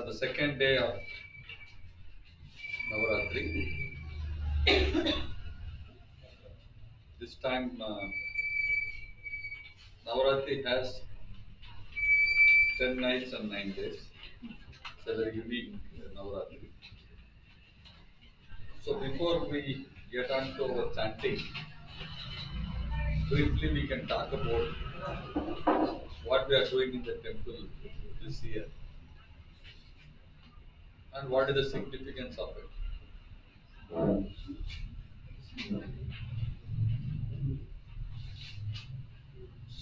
the second day of Navaratri. This time Navaratri has 10 nights and 9 days. It's a very unique Navaratri. So before we get on to our chanting, briefly we can talk about what we are doing in the temple this year and what is the significance of it.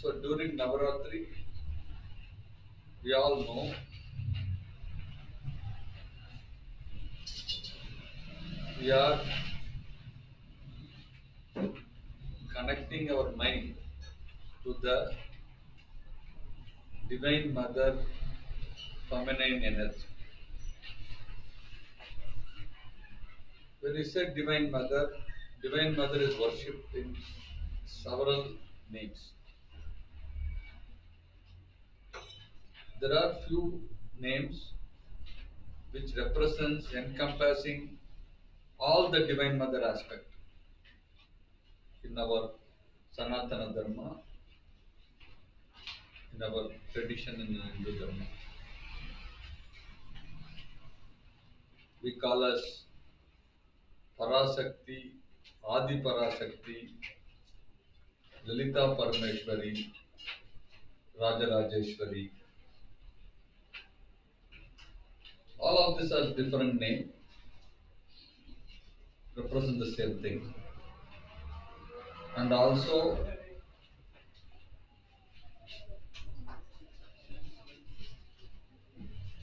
So during Navaratri, we all know we are connecting our mind to the Divine Mother feminine energy. When we say Divine Mother is worshipped in several names. There are few names which represents encompassing all the Divine Mother aspect in our Sanatana Dharma, in our tradition in Hindu Dharma. We call us Parasakti, Adi Parasakti, Lalita Parameshwari, Rajarajeshwari. All of these are different names, represent the same thing. And also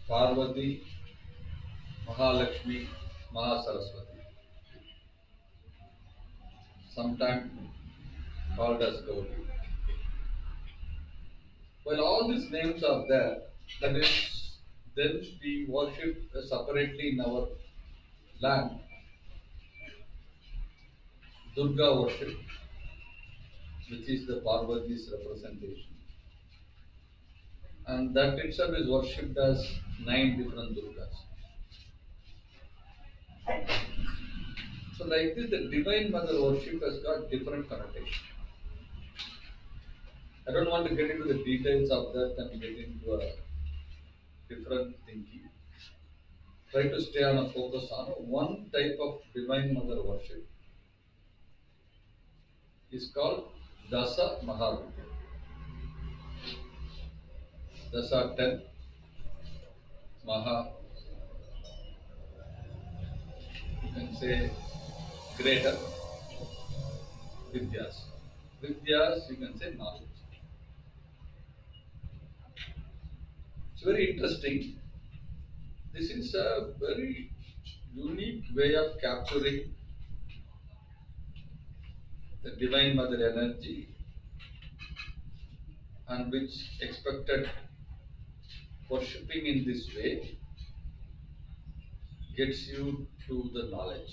Parvati, Mahalakshmi, Mahasaraswati, sometimes called as Gauri. While all these names are there, that is, then we worship separately in our land Durga worship, which is the Parvati's representation. And that itself is worshipped as 9 different Durgas. So like this, the Divine Mother worship has got different connotation. I don't want to get into the details of that and get into a different thinking. Try to stay on a focus on one type of Divine Mother worship. Is called Dasa Mahavidya. Dasa 10, Maha, you can say greater Vidyas. Vidyas, you can say knowledge. It's very interesting. This is a very unique way of capturing the Divine Mother energy and which expected worshipping in this way gets you to the knowledge.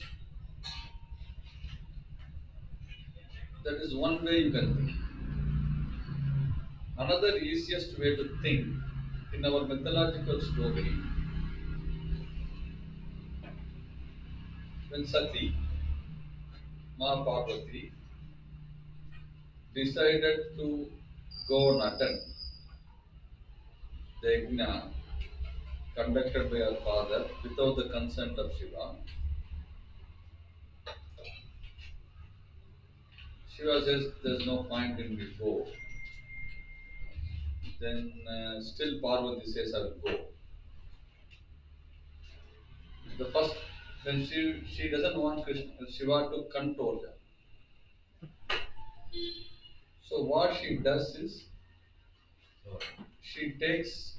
That is one way you can think. Another easiest way to think in our mythological story, when Sati, Ma Parvati, decided to go and attend the yajna conducted by her father without the consent of Shiva, Shiva says there's no point in me go. Then still Parvati says I'll go. The first, then she doesn't want Shiva to control her. So what she does is she takes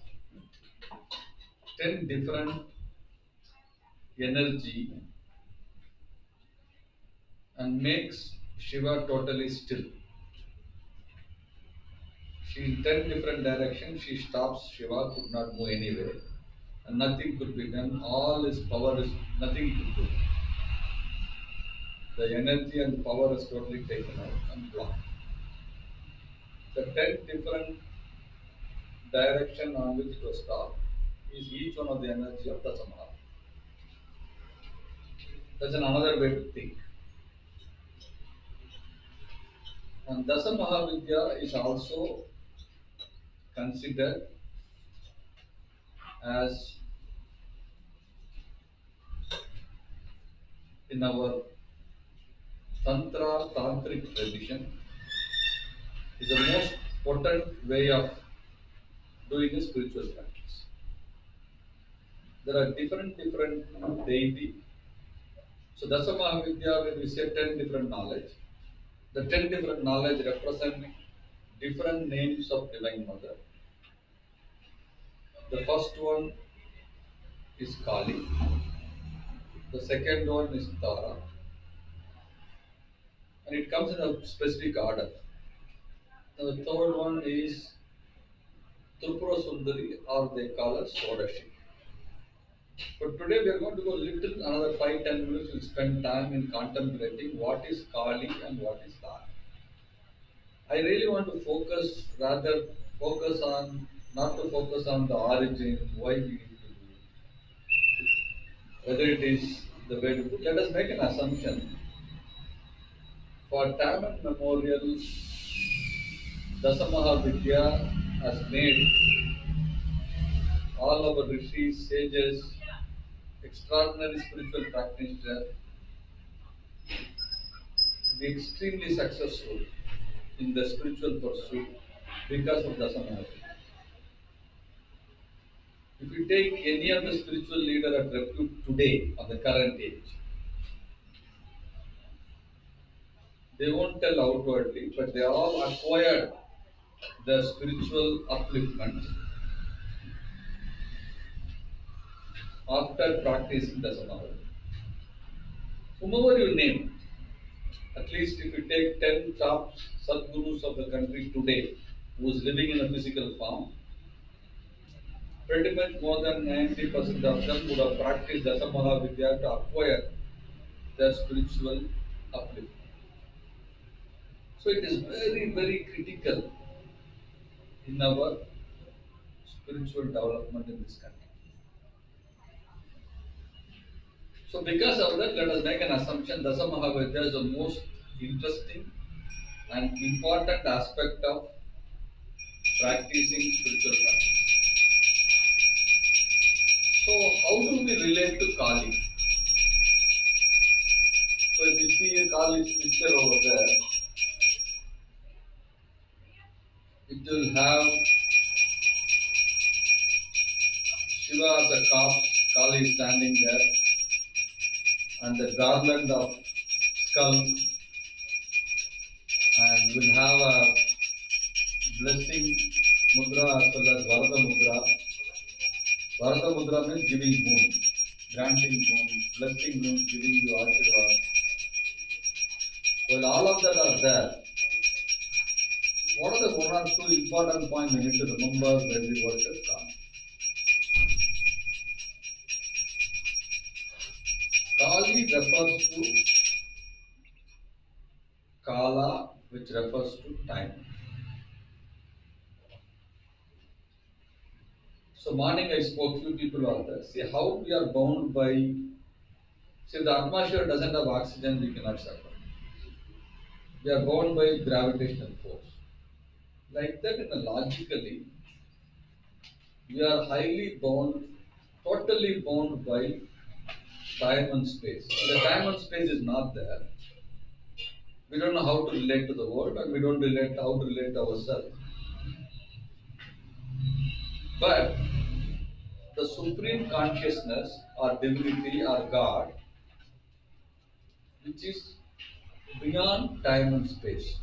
10 different energy and makes Shiva totally still. She in 10 different directions, she stops Shiva, could not move anywhere. And nothing could be done. All his power is nothing he could do. The energy and power is totally taken out and blocked. The 10 different direction on which it was stopped, is each one of the energy of Dasamaha. That's another way to think. And Dasa Mahavidya is also considered as, in our Tantra Tantric tradition, is the most potent way of doing a spiritual practice. There are different deity. So Dasa Mahavidya, when we say 10 different knowledge, the 10 different knowledge represent different names of Divine Mother. The first one is Kali, the second one is Tara, and it comes in a specific order. Now the third one is Tripura Sundari, or they call us Sodashi. But today we are going to go little another 5-10 minutes. We'll spend time in contemplating what is Kali and what is Tara. I really want to focus on not to focus on the origin, why we need to do it, whether it is the way to do. Let us make an assumption. For time and memorial, Dasamaha Vidya has made all our rishis, sages, extraordinary spiritual practitioners to be extremely successful in the spiritual pursuit because of Dasamaha. If you take any of the spiritual leader at repute today, of the current age, they won't tell outwardly, but they all acquired their spiritual upliftment after practicing Dasamaha. Whomever you name, at least if you take 10 top Sadgurus of the country today, who is living in a physical form, pretty much more than 90% of them would have practiced Dasamaha Vidya to acquire their spiritual upliftment. So it is very critical in our spiritual development in this country. So because of that, let us make an assumption Dasa Mahavidya is the most interesting and important aspect of practicing spiritual practice. So how do we relate to Kali? So if you see a Kali's picture over there, it will have Shiva as a corpse, Kali is standing there, and the garland of skull, and will have a blessing mudra as well as Varada mudra. Varada mudra means giving boon, granting boon, blessing means giving you ashirvad. When all of that are there, what are the one or two important points we need to remember when we worship Kali? Kali refers to Kala, which refers to time. So morning I spoke, few people are there. See how we are bound by, see if the atmosphere doesn't have oxygen, we cannot survive. We are bound by gravitational force. Like that, in a logically, we are highly bound, totally bound by time and space. The time and space is not there. We don't know how to relate to the world, and we don't relate how to relate to ourselves. But the supreme consciousness or divinity or God, which is beyond time and space.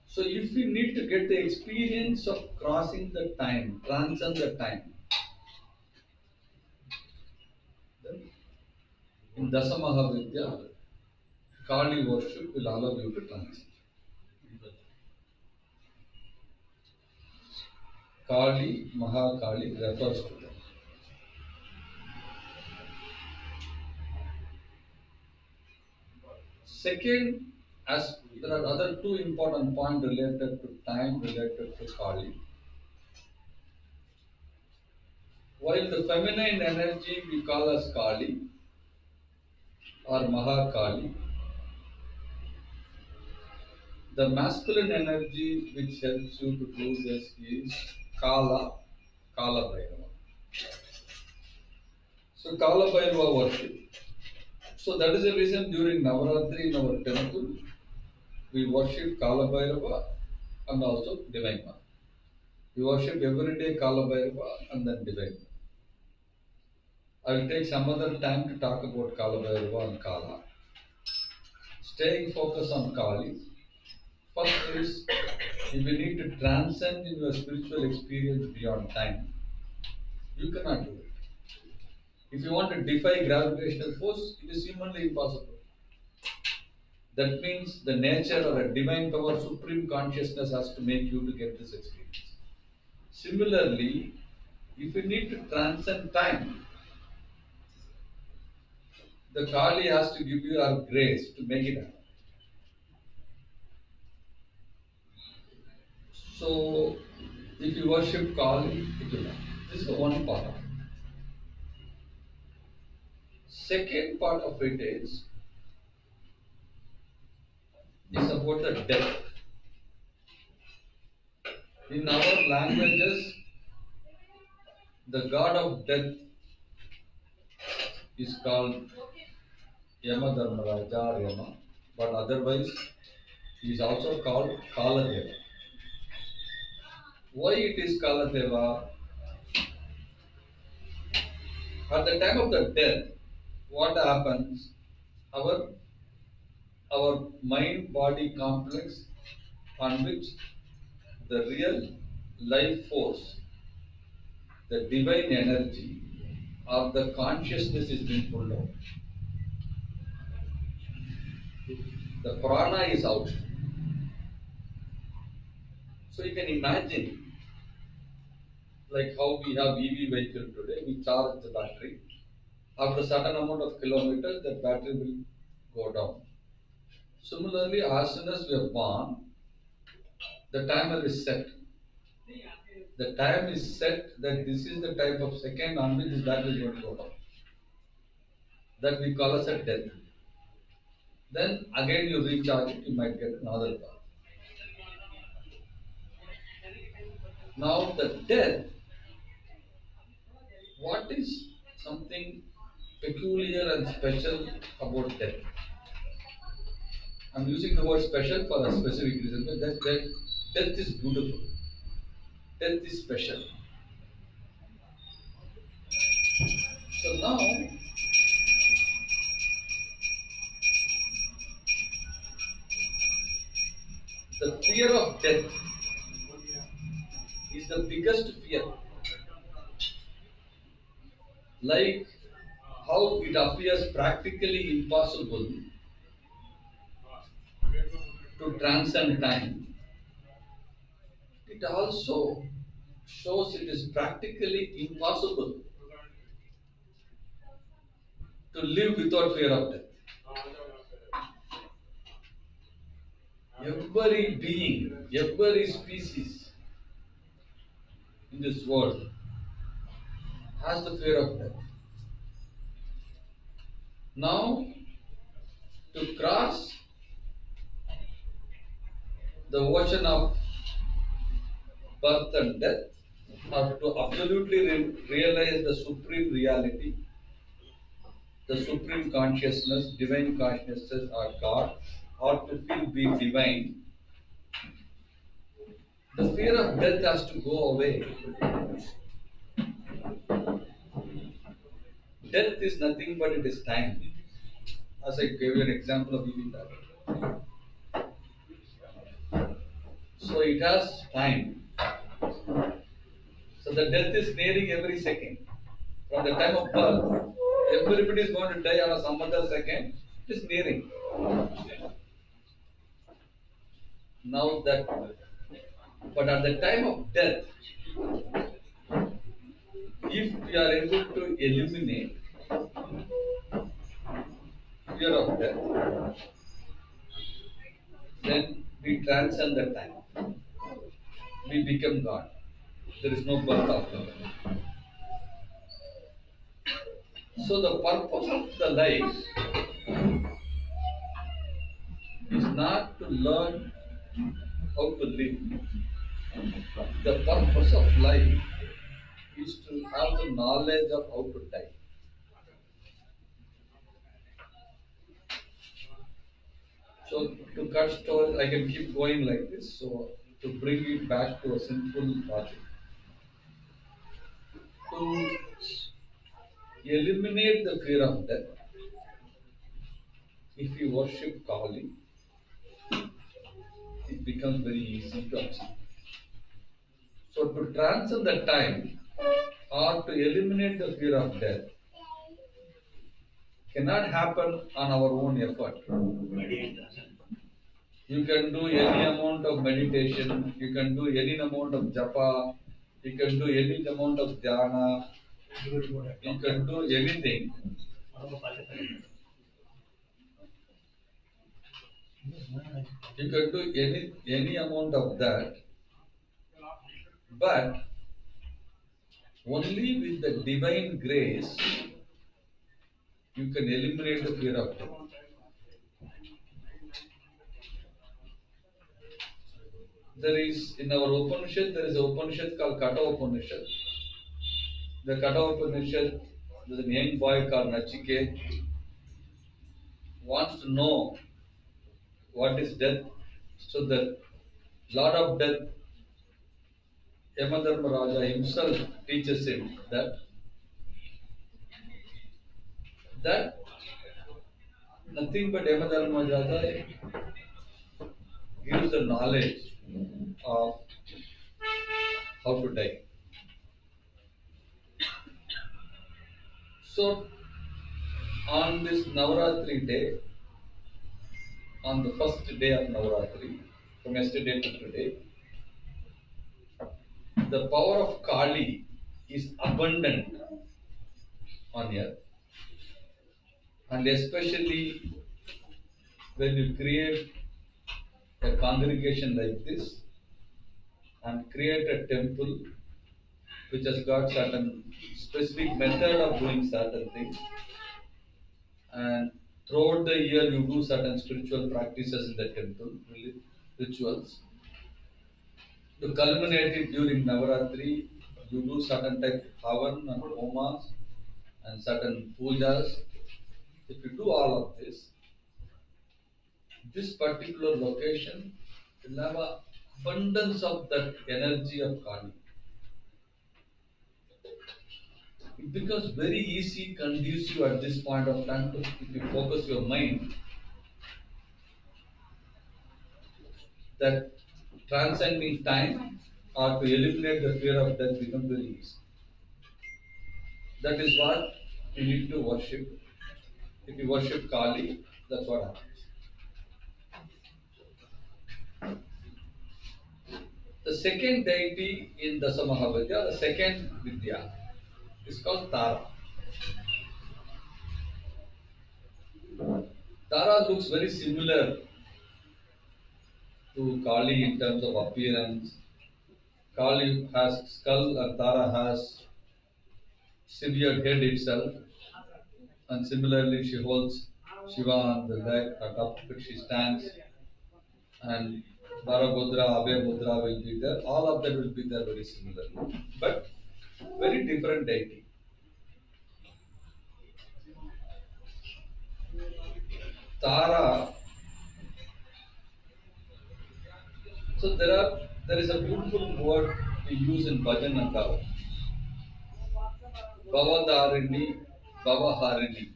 So if we need to get the experience of crossing the time, transcend the time, then in Dasamahavidya, Kali worship will allow you to transcend. Kali, Mahakali refers to them. Second, as there are other two important points related to time, related to Kali. While the feminine energy we call as Kali or Mahakali, the masculine energy which helps you to do this is Kala, Kala Bhairava. So Kala Bhairava worship. So that is the reason during Navaratri in our temple we worship Kala Bhairava and also Divine Mother. We worship every day Kala Bhairava and then Divine Mother. I will take some other time to talk about Kala Bhairava and Kala. Staying focused on Kali. First is if you need to transcend in your spiritual experience beyond time, you cannot do it. If you want to defy gravitational force, it is humanly impossible. That means the nature or a divine power, supreme consciousness has to make you to get this experience. Similarly, if you need to transcend time, the Kali has to give you our grace to make it happen. So, if you worship Kali, it will happen. This is the one part of it. Second part of it is about the death. In our languages, the god of death is called Yama Dharmaraja or Yama, but otherwise he is also called Kaladeva. Why it is Kaladeva? At the time of the death, what happens? Our our mind body complex on which the real life force, the divine energy of the consciousness is being pulled out. The prana is out. So you can imagine like how we have EV vehicle today, we charge the battery. After a certain amount of kilometers, the battery will go down. Similarly, as soon as we are born, the timer is set. The time is set that this is the type of second on which this battery is going to go down. That we call as a death. Then again you recharge it, you might get another power. Now the death, what is something peculiar and special about death? I'm using the word special for a specific reason. But death is beautiful. Death is special. So now the fear of death is the biggest fear. Like how it appears practically impossible to transcend time, it also shows it is practically impossible to live without fear of death. Every being, every species in this world has the fear of death. Now, to cross the ocean of birth and death, or to absolutely realize the supreme reality, the supreme consciousness, divine consciousness, or God, or to feel be divine, the fear of death has to go away. Death is nothing but it is time. As I gave you an example of EV battery. So it has time. So the death is nearing every second. From the time of birth, everybody is going to die on some other second. It is nearing. Now that, but at the time of death, if we are able to eliminate fear of death, then we transcend the time. We become God. There is no birth after that. So the purpose of the life is not to learn how to live. The purpose of life is to have the knowledge of how to die. So to cut story, I can keep going like this. So to bring it back to a simple logic, to eliminate the fear of death, if you worship Kali, it becomes very easy to achieve. So to transcend the time or to eliminate the fear of death cannot happen on our own effort. You can do any amount of meditation, you can do any amount of japa, you can do any amount of dhyana, you can do anything. You can do any amount of that, but only with the divine grace you can eliminate the fear of death. There is in our Upanishad, there is a Upanishad called Kata Upanishad. The Kata Upanishad, there's a young boy called Nachiket wants to know what is death. So the Lord of Death, Yamadharmaraja himself teaches him that nothing but Yamadharmaraja gives the knowledge of how to die. So on this Navaratri day, on the first day of Navaratri, from yesterday to today, the power of Kali is abundant on earth, and especially when you create a congregation like this and create a temple which has got certain specific method of doing certain things, and throughout the year you do certain spiritual practices in the temple, rituals. To culminate it during Navaratri, you do certain type of havan and homas and certain pujas. If you do all of this particular location will have a abundance of that energy of Kali. It becomes very easy, conducive at this point of time to, if you focus your mind, that transcending time or to eliminate the fear of death becomes very easy. That is what you need to worship. If you worship Kali, that's what happens. The second deity in Dasamahavidya, the second Vidya, is called Tara. Tara looks very similar to Kali in terms of appearance. Kali has skull and Tara has severed head itself, and similarly she holds Shiva on the leg, at top of it she stands, and Varabhudra, Abhay Mudra will be there. All of them will be there very similarly, but very different deity. Tara. So there is a beautiful word we use in bhajan and Bhava. Bhavadarini, Bhavaharini.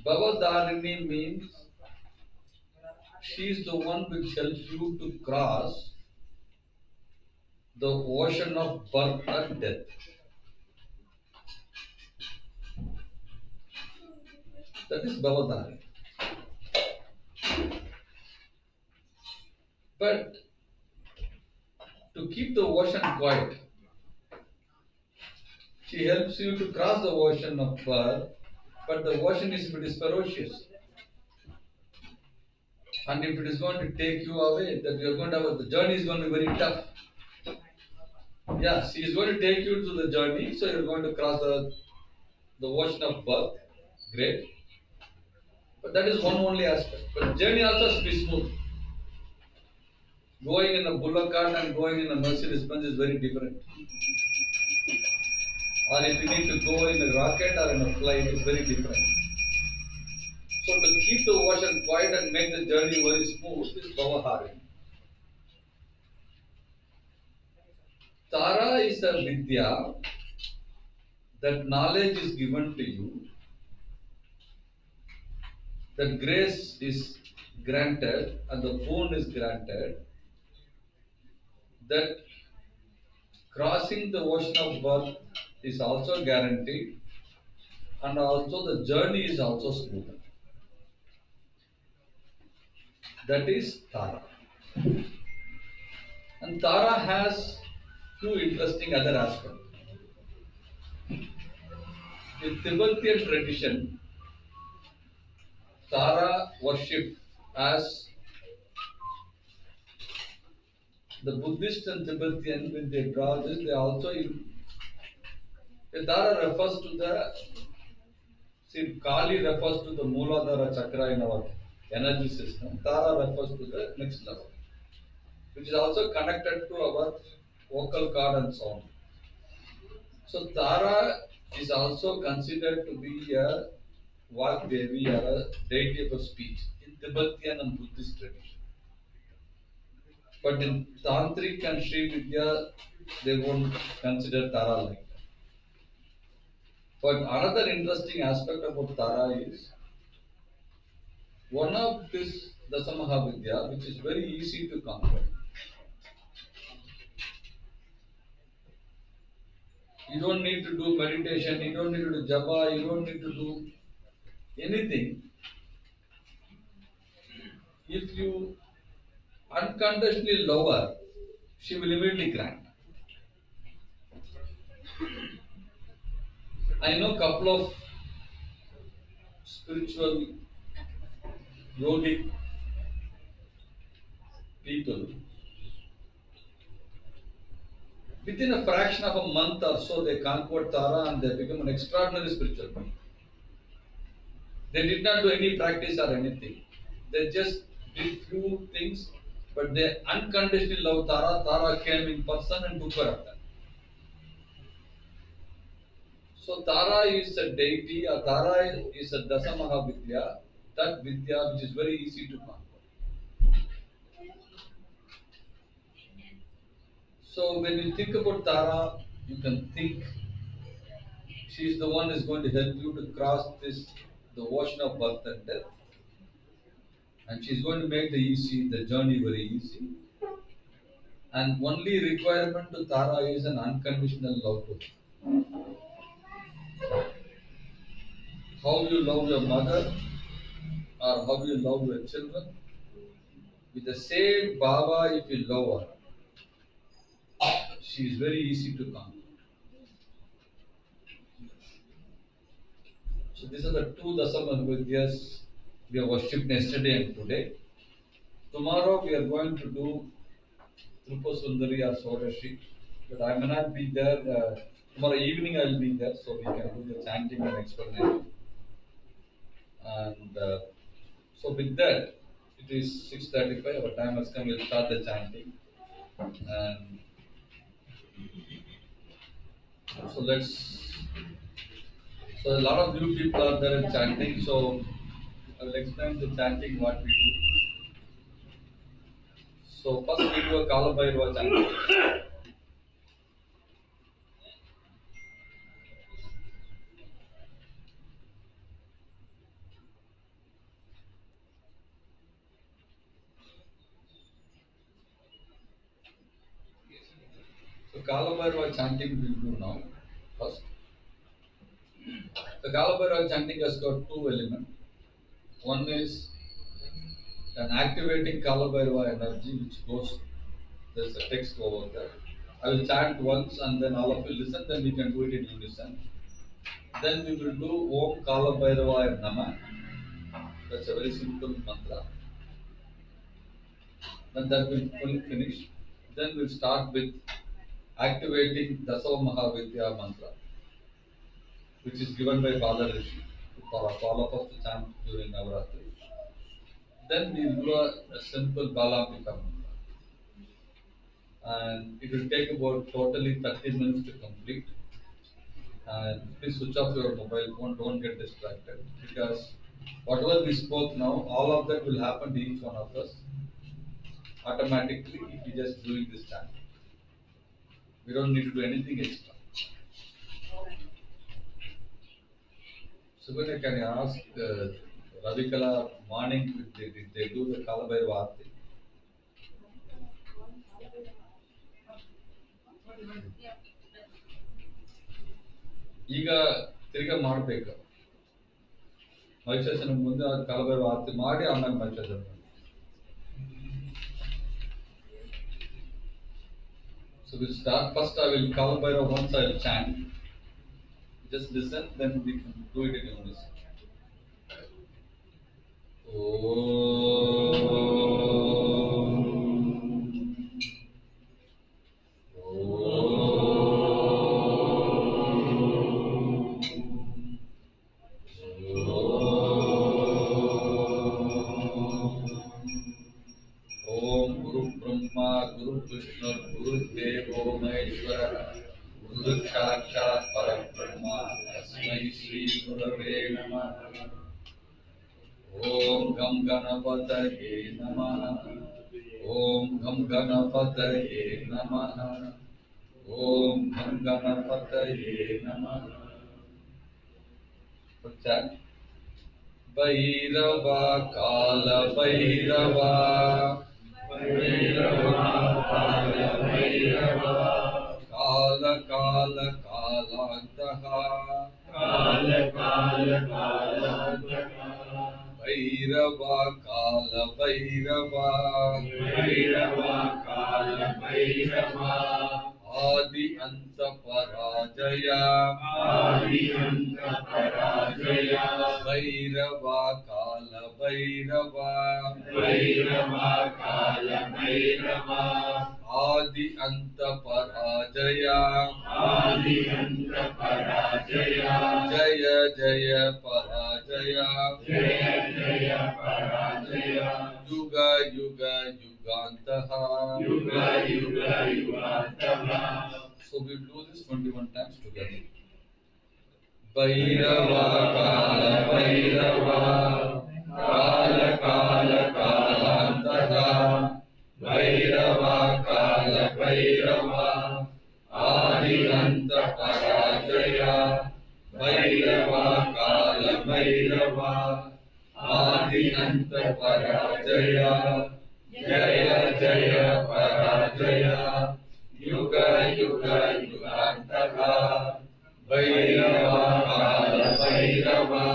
Bhavadarini means she is the one which helps you to cross the ocean of birth and death. That is Bhavadarini. But to keep the ocean quiet, she helps you to cross the ocean of birth, but the ocean is if it is ferocious. And if it is going to take you away, that you are going to have the journey is going to be very tough. Yeah, she is going to take you to the journey. So you're going to cross the ocean of birth. Great. But that is one only aspect. But journey also has to be smooth. Going in a bullock cart and going in a Mercedes Benz is very different. Or if you need to go in a rocket or in a flight, it's very different. So to keep the ocean quiet and make the journey very smooth is Bhavahari. Tara is a vidya that knowledge is given to you, that grace is granted and the boon is granted, that crossing the ocean of birth is also guaranteed, and also the journey is also smooth. That is Tara. And Tara has few interesting other aspects. In Tibetan tradition, Tara worship as the Buddhist and Tibetan, when they draw this, they also the Tara refers to the see Kali refers to the Mooladhara chakra in our energy system. Tara refers to the next level, which is also connected to our vocal cord and sound. So Tara is also considered to be a Vak Devi or a deity of speech in Tibetan and Buddhist tradition. But in Tantric and Sri Vidya, they won't consider Tara like that. But another interesting aspect about Tara is one of this Dasamahavidya, which is very easy to conquer. You don't need to do meditation, you don't need to do japa, you don't need to do anything. If you unconditionally love her, she will immediately grant. I know a couple of spiritual yogic people. Within a fraction of a month or so, they conquered Tara and they become an extraordinary spiritual being. They did not do any practice or anything. They just did few things, but they unconditionally love Tara. Tara came in person and took care of them. So Tara is a deity, or Tara is a Dasamaha Vidya, that Vidya which is very easy to conquer. So when you think about Tara, you can think she is the one who is going to help you to cross this the ocean of birth and death, and she is going to make the journey very easy. And only requirement to Tara is an unconditional love to her. How you love your mother or how you love your children, with the same Baba, if you love her, she is very easy to conquer. So these are the two Dasamanvidyas we have worshipped yesterday and today. Tomorrow we are going to do Truppa Sundari or Sodashi, but I may not be there. Tomorrow evening I will be there, so we can do the chanting and explanation. And so with that, it is 6:35. Our time has come. We'll start the chanting. And so let's. So a lot of new people are there in chanting. So I will explain the chanting what we do. So first we do a Kalabhairava chanting. So Kalabhairava chanting we will do now. First, the Kalabhairava chanting has got two elements. One is an activating Kalabhairava energy which goes. There's a text over there. I will chant once and then all of you listen. Then we can do it in unison. Then we will do Om Kala Bhairavaya Nama. That's a very simple mantra. Then that will fully finish. Then we'll start with activating Daso Mahavidya mantra, which is given by Father Rishi for all of us to chant during Navaratri. Then we do a simple Balambika mantra, and it will take about totally 30 minutes to complete. And please switch off your mobile phone, don't get distracted, because whatever we spoke now, all of that will happen to each one of us automatically if we just doing this chant. We don't need to do anything extra. Subhana, can I ask Ravikala morning did they do the Kalabhairava Aarti? ಈಗ ತಿರ್ಗಾ ಮಾಡ್ಬೇಕು ಮಹಿಷಾಸನ ಮುಂದೆ ಕಾಲಭೈರವ ಆರತಿ ಮಾಡಿ ಆಮೇಲೆ ಮಹಿಷಾಸನ ಮಾಡಿ. So we'll start. First I will Kalabhairava, once I will chant. Just listen, then we can do it in unison. ओम गुरु ब्रह्मा गुरु विष्णु गुरु देवो महेश्वर गुरु साक्षात् परब्रह्म तस्मै श्री गुरवे नमः। ओम गम गणपतये नमः। ओम गम गणपतये नमः। ओम गम गणपतये नमः। भैरवा काल भैरवा भैरवा काल भैरवा काल काल कालान्तः काल काल कालान्तः भैरवा काल भैरवा भैरवा काल भैरवा आदि अंत पराजया आदि अंत पराजया भैरवा काल भैरवा भैरवा काल भैरवा आदि अंत पराजया आदि अंत पराजया जय जय पराजया जय जय पराजया युग युग युगान्तः युग युग युगान्तः. So we do this 21 times together. Bhairahawa काल भैरवा काल काल कालान्तः भैरवा काल भैरवा आदि अंत पराजया भैरवा काल भैरवा आदि अंत पराजया जय जय पराजया युग युग युगान्तः भैरवा काल भैरवा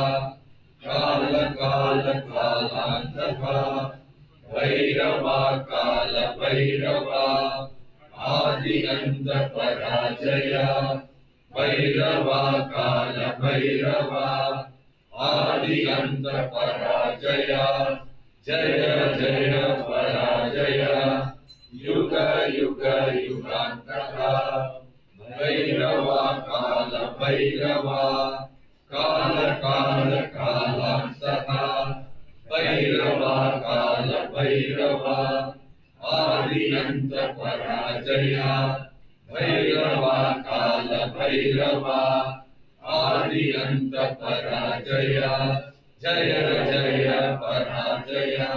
काल काल कालान्तः भैरवा काल भैरवा आदि अंत पराजया भैरवा काल भैरवा आदि अंत पराजया जय जय पराजया युग युग युगान्तः भैरवा काल भैरवा काल काल कालान्तः भैरवा काल भैरवा आदि अंत पराजया भैरवा काल भैरवा आदि अंत पराजया जय जय पराजया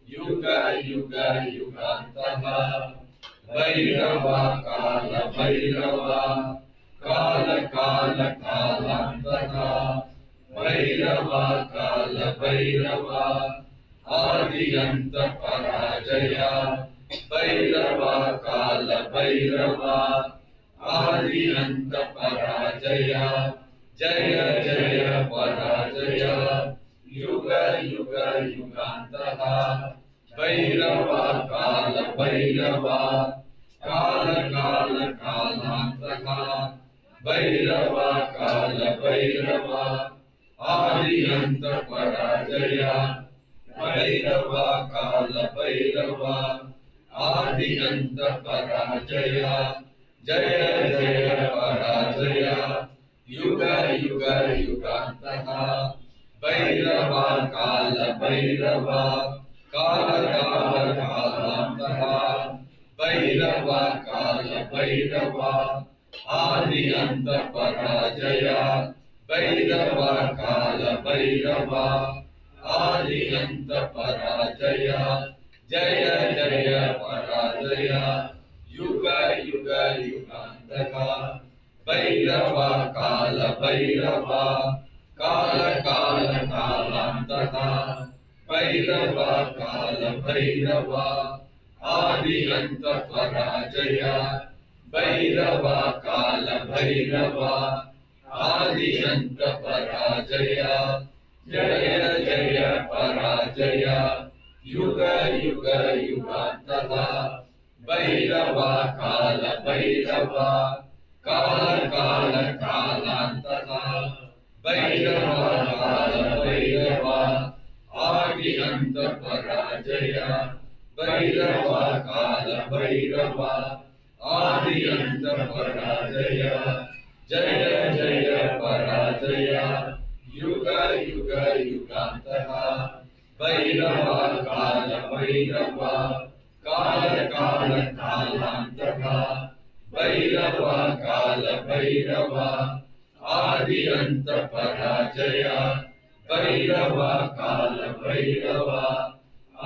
युग युग युगान्तः भैरवा काल भैरवा काल काल कालान्तः भैरवा काल भैरवा आदि अंत पराजया भैरवा काल भैरवा आदि अंत पराजया जय जय पराजया युग युग युगान्तः भैरवा काल भैरवा काल काल कालान्तः भैरवा काल भैरवा आदि अंत पराजया भैरवा काल भैरवा आदि अंत पराजया जय जय पराजय युग युग युगान्तः भैरव काल भैरव काल काल कालान्तः भैरव काल भैरव आदि अंत पराजय भैरव काल भैरव आदि अंत पराजय जय जय पराजय युग युग युगान्तः भैरव काल भैरव काल काल कालान्तः भैरव काल भैरव आदि अंत पराजय भैरव काल भैरव आदि अंत पराजय जय जय पराजय युग युग युगान्तः भैरव काल भैरव काल काल कालान्तः भैरव काल भैरव आदि अंत पराजय भैरव काल भैरव आदि अंत पराजय जय जय पराजय युग युग युगान्तः भैरव काल भैरव काल काल कालान्तः भैरव काल भैरव आदि अंत पराजय भैरव काल भैरव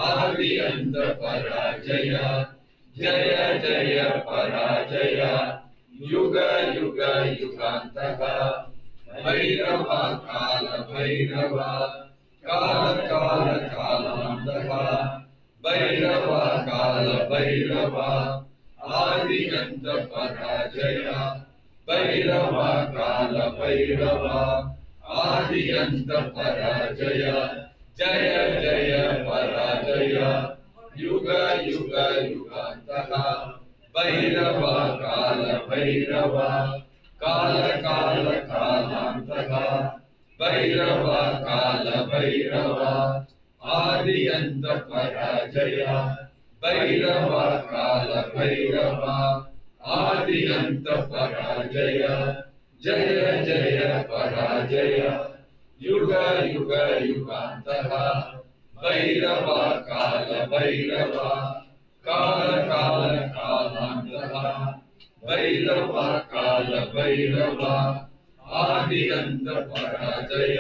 आदि अंत पराजय जय जय पराजय युग युग युगान्तः भैरव काल भैरव काल काल कालान्तः भैरव काल भैरव आदि अंत पराजय भैरव काल भैरव आदि अंत पराजय जय जय पराजय युग युग युगान्तः भैरव काल भैरव काल काल कालान्तः भैरव काल भैरव आदि अंत पराजय भैरव काल भैरव आदि अंत पराजय जय जय पराजय युग युग युगान्तः भैरव काल भैरव काल काल कालान्तः भैरव काल भैरव आदि अंत पराजय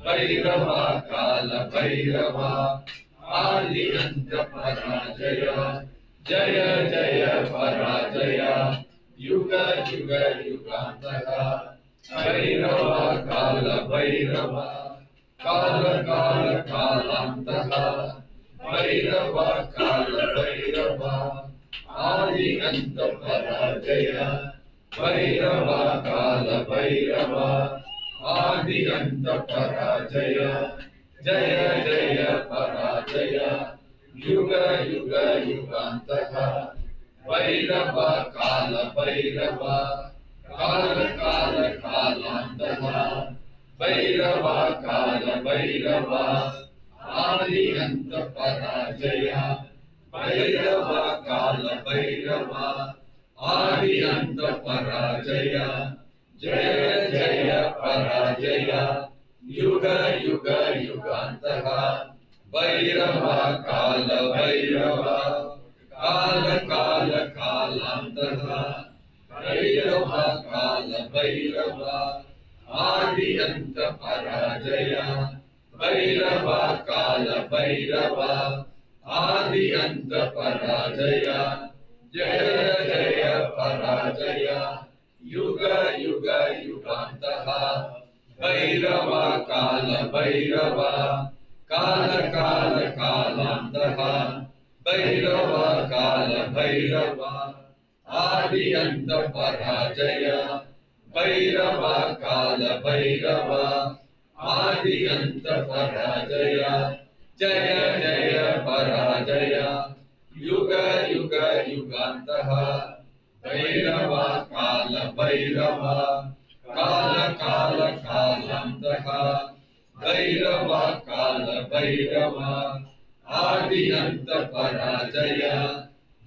भैरव काल भैरव आदि अंत पराजय जय जय पराजय युग युग युगान्तः भैरव काल भैरव काल काल कालान्तः भैरव काल भैरव आदि अंत पराजय भैरव काल भैरव आदि अंत पराजय जय जय पराजय युग युग युगान्तः भैरव काल भैरव काल काल कालान्तः भैरव काल भैरव आदि अंत पराजय भैरव काल भैरव आदि अंत पराजय जय जय पराजय युग युग युगान्तः भैरव काल भैरव काल काल कालान्तः भैरव काल भैरव आदि अंत पराजय भैरव काल भैरव आदि अंत पराजय जय जय पराजय युग युग युगान्तः भैरव काल भैरव काल काल कालान्तः भैरव काल भैरव आदि अंत पराजय भैरव काल भैरव आदि अंत पराजय जय जय पराजय युग युग युगान्तः भैरव काल भैरव काल काल कालान्तः भैरव काल भैरव आदि अंत पराजय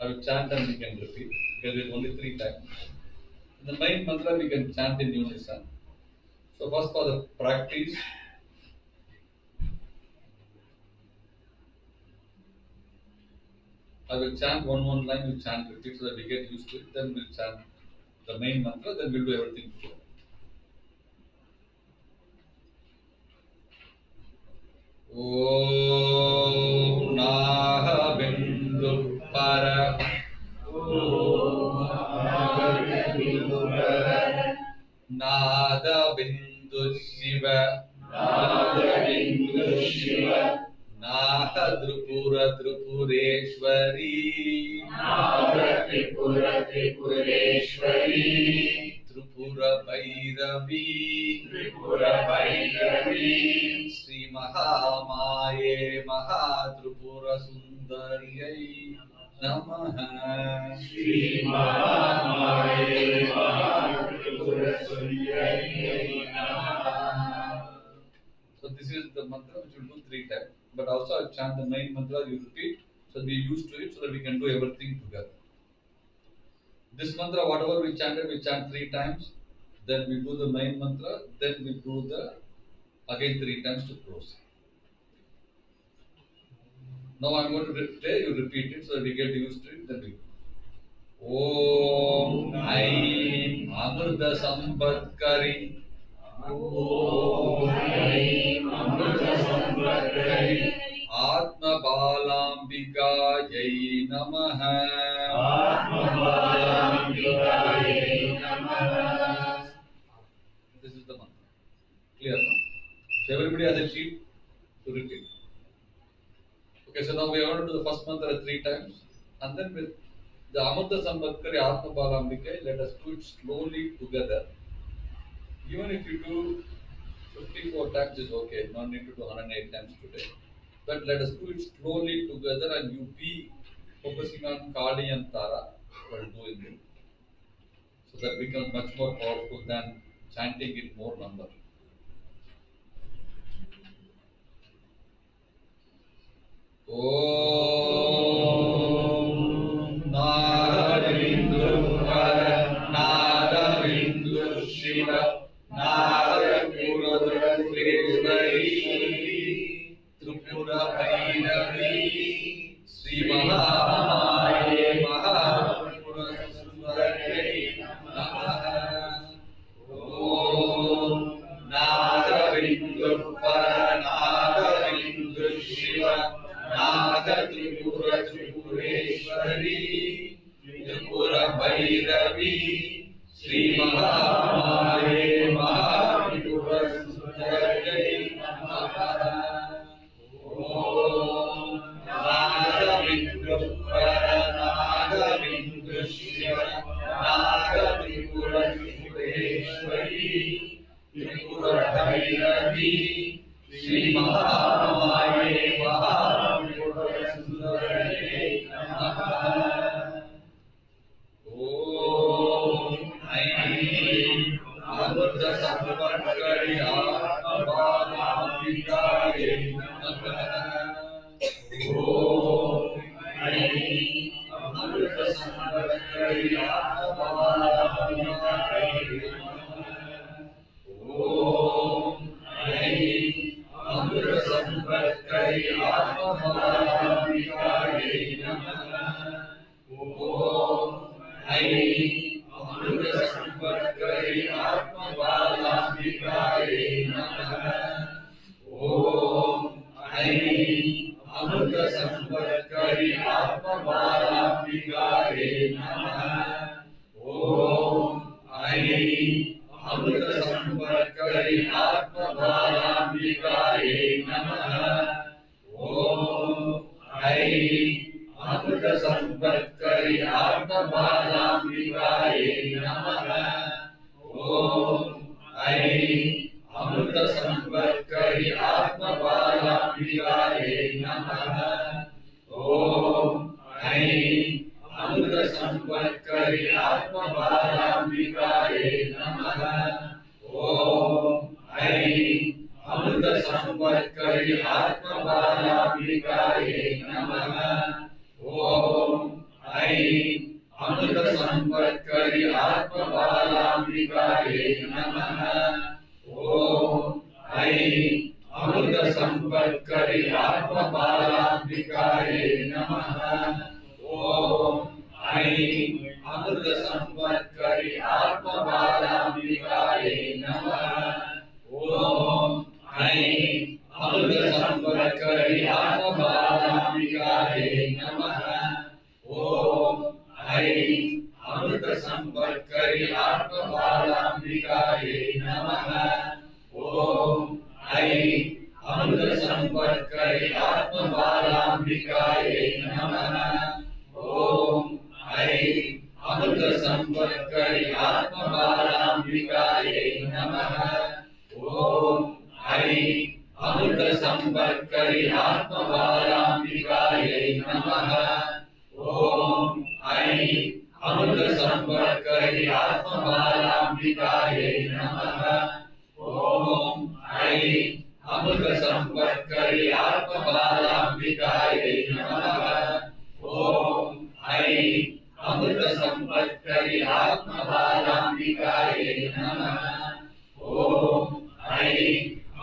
I will chant and we can repeat because it's only three times. The main mantra we can chant in unison. So first for the practice, I will chant one line, you chant repeat so that we get used to it. Then we'll chant the main mantra, then we'll do everything together. Om Naha Bindu Para Nada Bindu Shiva Naha Tripura Tripureshwari Tripura Bhairavi Sri Mahamaye Mahatripura Sundaryai Namaha. So this is the mantra which we'll do three times. But also I'll chant the main mantra, you repeat, so we used to it so that we can do everything together. This mantra, whatever we chanted, we chant three times. Then we do the main mantra. Then we do the again three times to close. Now I'm going to play. You repeat it so that we get used to it. Then we. Om Aim Amrita Sambatkari. Atma Balambika Jai Namaha. This is the mantra. Clear now? So everybody has a sheet to repeat. Okay, so now we are going to do the first mantra three times. And then with the Amrita Sambatkari Atma Balambika, let us do it slowly together. Even if you do 54 times is okay, no need to do 108 times today. But let us do it slowly together and you be focusing on Kali and Tara while doing it. So that becomes much more powerful than chanting in more number. Om Naravindu Hara Naravindu Shiva Narapura Sureshwari Tripura Bhairavi Sri Mahamaye Mahatripura Sundari Namaha. Om Naravindu Hara Naravindu Shiva Naga Tripura Tripureshwari Tripura Bhairavi Sri Mahamaye Mahatripura Sundari Namaha. Om Naravindu Hara Naravindu Shiva Naga Tripura Tripureshwari Tripura Bhairavi Sri Mahamaye Mahatripura Sundari Namaha. Om Aim Amrita Sambatkari Atma Balambikaye Namaha. Om Aim Amrita Sambatkari Atma Balambikaye Namaha. Om Aim Amrita Sambatkari Atma Balambikaye Namaha. Om Aim Amrita Sambatkari Atma Balambikaye Namaha. Om Aim Amrita Sambatkari Atma Balambikaye Namaha. Om Aim Amrita Sambatkari Atma Balambikaye Namaha. Om Aim Amrita Sambatkari Atma Balambikaye Namaha. Om Aim Amrita Sambatkari Atma Balambikaye Namaha. Om Aim Amrita Sambatkari Atma Balambikaye Namaha. Om Aim Amrita Sambatkari Atma Balambikaye Namaha. Om Aim अमृत संपत्करी आत्मबालांबिकायै नमः। ओम ऐं अमृत संपत्करी आत्मबालांबिकायै नमः। ओम ऐं अमृत संपत्करी आत्मबालांबिकायै नमः। ओम ऐं अमृत संपत्करी आत्मबालांबिकायै नमः। ओम ऐं अमृत संपत्करी आत्मबालांबिकायै नमः। ओम ऐं अमृत संपत्करी आत्मबालांबिकायै नमः। ओम ऐं अमृत संपत्करी आत्मबालांबिकायै नमः। ओम ऐं अमृत संपत्करी आत्मबालांबिकायै नमः। ओम ऐं अमृत संपत्करी आत्मबालांबिकायै नमः। ओम ऐं अमृत संपत्करी आत्मबालांबिकायै नमः। ओम ऐं अमृत संपत्करी आत्मबालांबिकायै नमः। ओम ऐं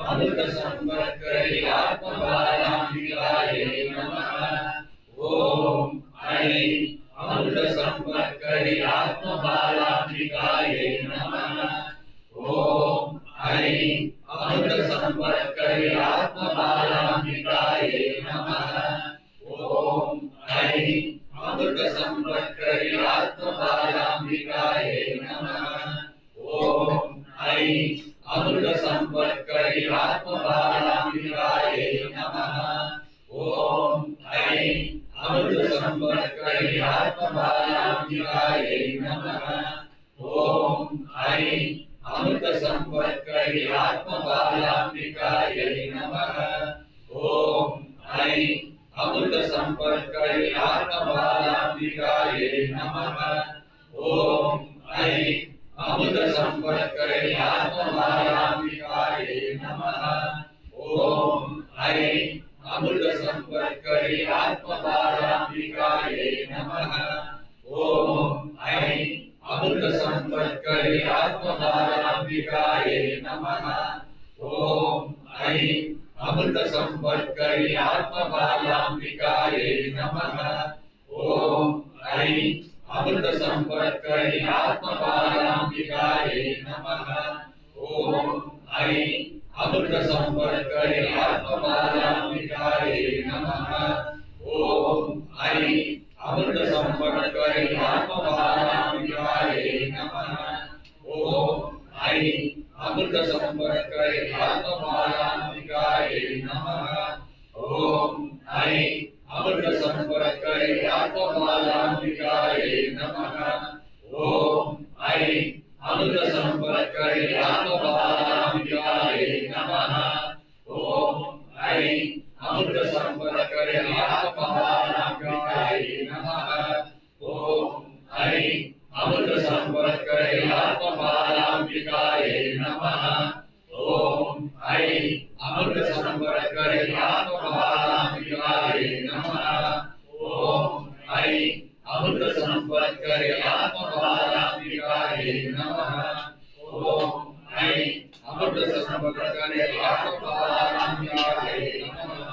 अमृत संपत्करी आत्मबालांबिकायै नमः। ओम ऐं अमृत संपत्करी आत्मबालांबिकायै नमः। ओम ऐं अमृत संपत्करी आत्मबालांबिकायै नमः। ओम ऐं अमृत संपत्करी आत्मबालांबिकायै नमः। ओम ऐं अमृत संपत्करी आत्मबालांबिकायै नमः। ओम ऐं अमृत संपत्करी आत्मबालांबिकायै नमः। ओम ऐं अमृत संपत्करी आत्मबालांबिकायै नमः। ओम ऐं अमृत संपत्करी आत्मबालांबिकायै नमः। ओम ऐं अमृत संपत्करी आत्मबालांबिकायै नमः। ओम ऐं अमृत संपत्करी आत्मबालांबिकायै नमः। ओम ऐं अमृत संपत्करी आत्मबालांबिकायै नमः। ओम ऐं अमृत संपत्करी आत्मबालांबिकायै नमः। ओम ऐं अमृत संपत्करी आत्मबालांबिकायै नमः। ओम ऐं अमृत संपत्करी आत्मबालांबिकायै नमः। ओम ऐं अमृत संपत्करी आत्मबालांबिकायै नमः। ओम ऐं अमृत संपत्करी आत्मबालांबिकायै नमः। ओम ऐं अमृत संपत्करी आत्मबालांबिकायै नमः। ओम ऐं अमृत संपत्करी आत्मबालांबिकायै नमः। ओम ऐं अमृत संपत्करी आत्मबालांबिकायै नमः। ओम ऐं अमृत संपत्करी आत्मबालांबिकायै नमः। ओम ऐं अमृत संपत्करी आत्मबालांबिकायै नमः। ओम ऐं अमृत संपत्करी आत्मबालांबिकायै नमः। ओम ऐं अमृत संपत्करी आत्मबालांबिकायै नमः।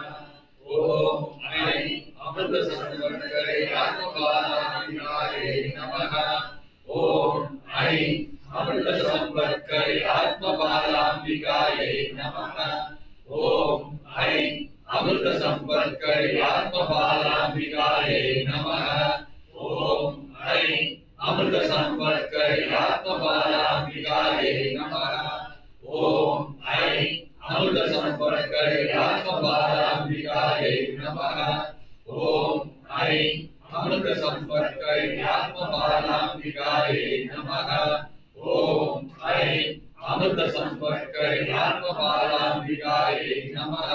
ओम ऐं अमृत संपत्करी आत्मबालांबिकायै नमः। ओम ऐं अमृत संपत्करी आत्मबालांबिकायै नमः। ओम ऐं अमृत संपत्करी आत्मबालांबिकायै नमः। ओम ऐं अमृत संपत्करी आत्मबालांबिकायै नमः। ओम ऐं अमृत संपत्करी आत्मबालांबिकायै नमः। ओम ऐं अमृत संपत्करी आत्मबालांबिकायै नमः। ओम ऐं अमृत संपत्करी आत्मबालांबिकायै नमः।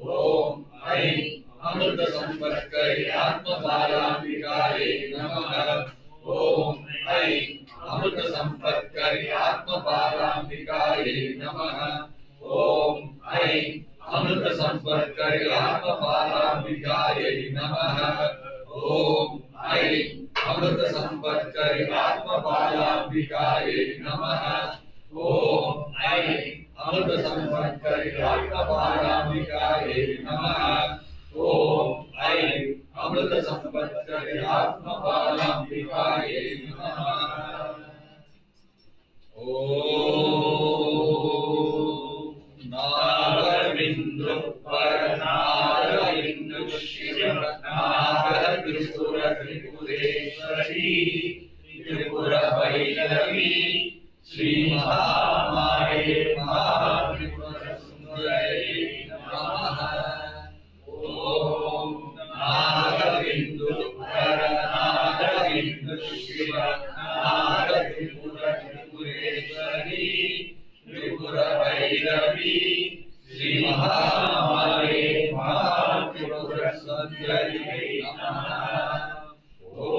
ओम ऐं अमृत संपत्करी आत्मबालांबिकायै नमः। ओम ऐं अमृत संपत्करी आत्मबालांबिकायै नमः। ओम ऐं अमृत संपत्करी आत्मबालांबिकायै नमः। ओम ऐं अमृत संपत्करी संपत्करि आत्मबालाम्बिकायै नमः। ॐ ऐं अमृत संपत्करि आत्मबालाम्बिकायै नमः। ॐ ऐं अमृत संपत्करि आत्मबालाम्बिकायै नमः। ॐ नारविन्दु परनारविन्दु शिव नारत्रिपुर त्रिपुरेश्वरी त्रिपुर भैरवी श्री महामाये महात्रिपुर सुन्दरी नमः। ॐ नारविन्दु परनारविन्दु शिव नारत्रिपुर त्रिपुरेश्वरी त्रिपुर भैरवी श्री महामाये महात्रिपुर सुन्दरी नमः। ॐ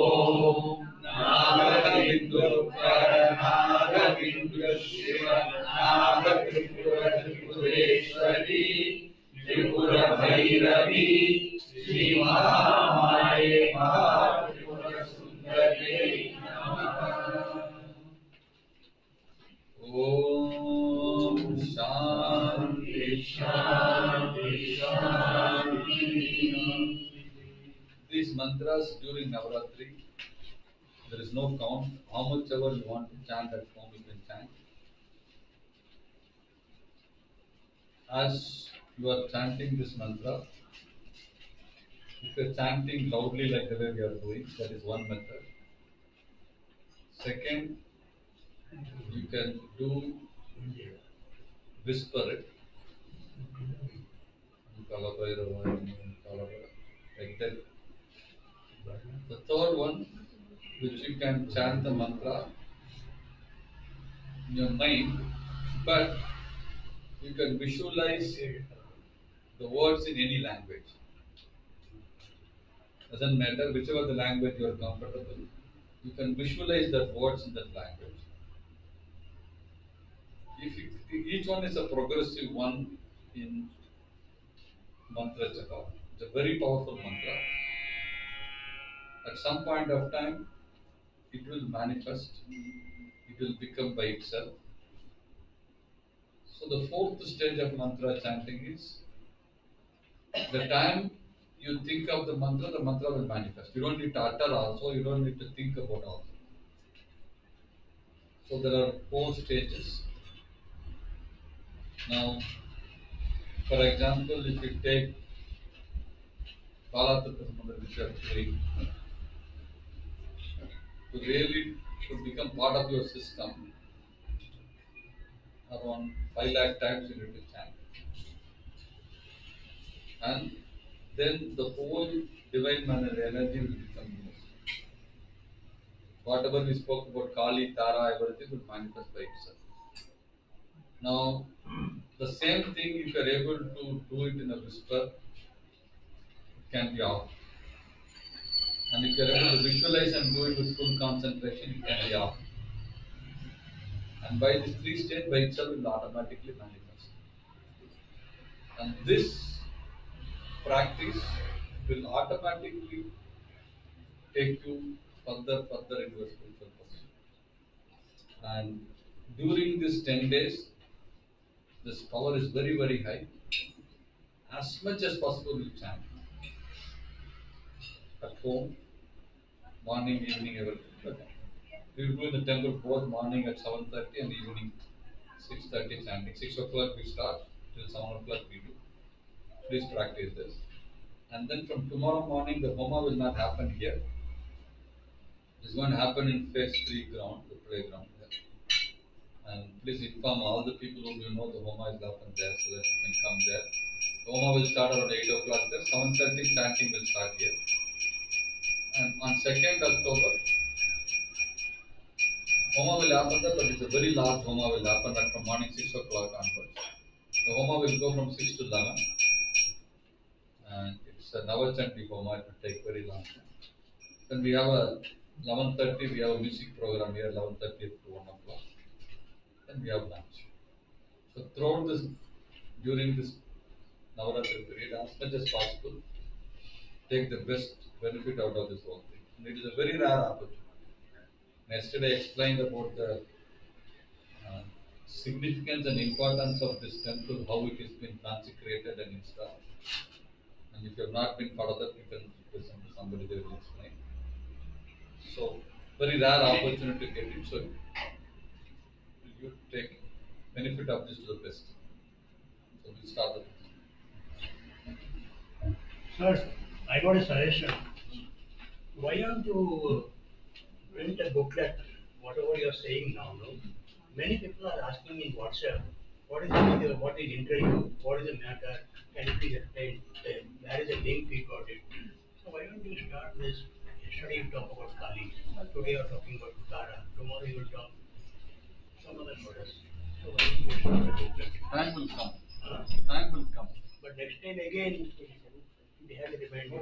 नारविन्दु परनारविन्दु शिव नारत्रिपुर त्रिपुरेश्वरी त्रिपुर भैरवी श्री महामाये महात्रिपुर सुन्दरी नमः। Om Shanti Shanti Shanti. These mantras during Navaratri, there is no count. How much ever you want to chant at home, you can chant. As you are chanting this mantra, if you are chanting loudly like the way we are doing, that is one method. Second, you can do whisper it. Like that. The third one, which you can chant the mantra in your mind, but you can visualize the words in any language. Doesn't matter whichever the language you are comfortable. You can visualize that words in that language. Each one is a progressive one in mantra japa. It's a very powerful mantra. At some point of time, it will manifest. It will become by itself. So the fourth stage of mantra chanting is the time you think of the mantra will manifest. You don't need to utter also, you don't need to think about also. So there are four stages. Now, for example, if you take Kalatripura which you are doing, to really to become part of your system, around 5 lakh times you need to chant. And then the whole divine manner energy will become yours. Whatever we spoke about Kali, Tara, everything will manifest by itself. Now, the same thing, if you are able to do it in a whisper, it can be off. And if you are able to visualize and do it with full concentration, it can be off. And by this three stage, by itself will automatically manifest. And this practice will automatically take you further into a spiritual pursuit. And during this 10 days, this power is very high. As much as possible, you chant at home, morning, evening, everything. We will do in the temple both morning at 7:30 and evening 6:30 chanting. 6 o'clock we start till 7 o'clock we do. Please practice this. And then from tomorrow morning, the Homa will not happen here. It's going to happen in phase 3 ground, the playground there. And please inform all the people whom you know the Homa is happen there so that you can come there. The Homa will start around 8 o'clock there. 7:30 chanting will start here. And on 2nd October, Homa will happen there, but it's a very large Homa will happen at from morning 6 o'clock onwards. The Homa will go from 6 to 11. And it's a Navachanti Homa, it will take very long time. Then we have a 11:30, we have a music program here, 11:30 to 1 o'clock. Then we have lunch. So throughout this, during this Navaratri period, as much as possible, take the best benefit out of this whole thing. And it is a very rare opportunity. Yesterday I explained about the uh, significance and importance of this temple, how it has been consecrated and installed. And if you have not been part of that, you can listen to somebody, they will explain. So, very rare opportunity to get it. So, you take benefit of this to the best. So, we start with Sir, I got a suggestion. Why don't you print a booklet, whatever you are saying now, no? Many people are asking in WhatsApp, what is interview, what is the matter, can you please explain, where is the link we got it. So why don't you start this, yesterday you talk about Kali, today you are talking about Tara, tomorrow you will talk some other goddess. So why don't you start a booklet? time will come. Huh? Time will come. But next time again, we have to remind you.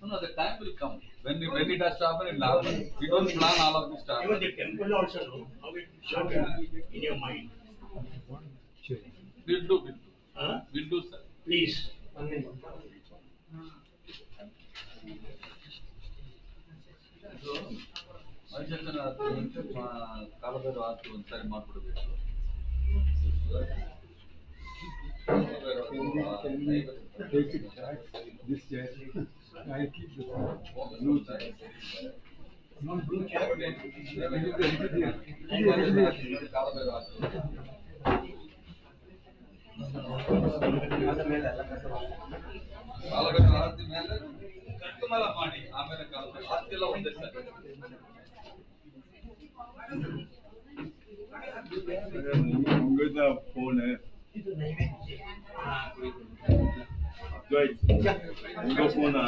No, no, the time will come. When it has to happen, it will happen. We don't plan all of this to Even happen. the temple also know how it should be in your mind. We'll do. Huh? We'll do, sir. Please. ಮನುಷ್ಯನ ಕಾಲದಲ್ಲಿ ಆತು ಒಂದ್ಸರಿ ಮಾಡ್ಬಿಡ್ಬೇಕು. Take it back, this chair. I keep the blue chair. Non blue chair. ಕಾಲಬೇಡ ಆದ ಮೇಲೆ ಕಟ್ಟು ಮೇಲೆ ಮಾಡಿ ಆಮೇಲೆ ಕಾಲಬೇಡ ಅದೆಲ್ಲ ಒಂದೇ ಸರ್. உங்கள்கிட்ட போனு உங்க போனா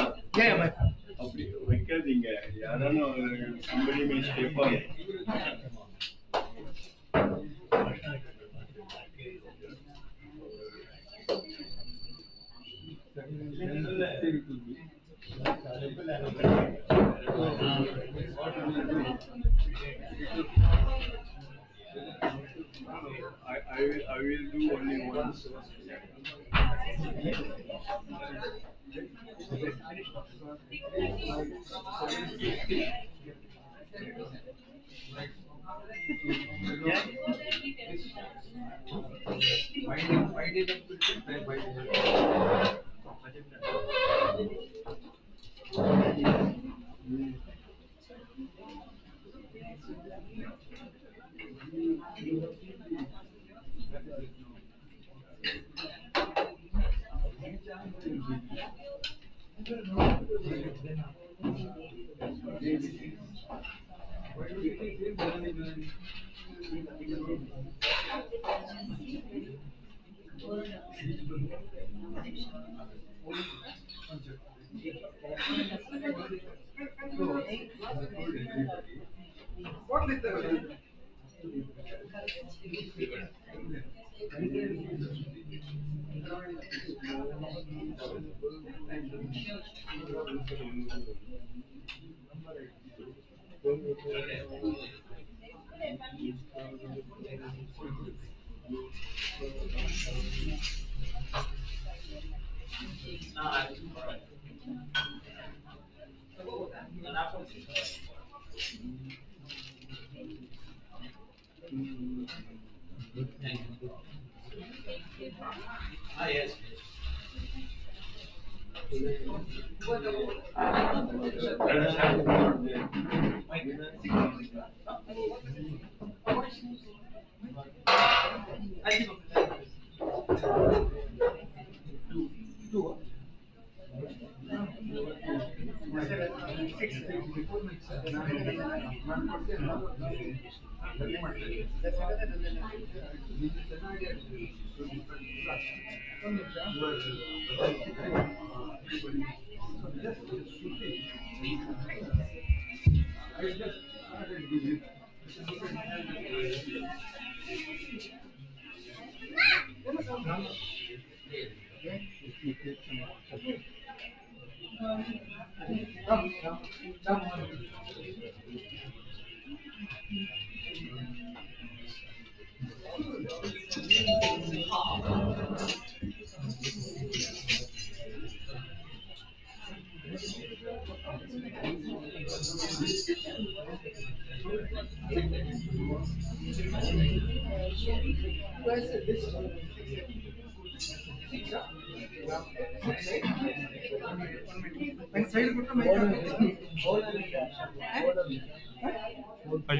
அப்படி வைக்காதீங்க யாராலும் somebody may step on. I will do only once.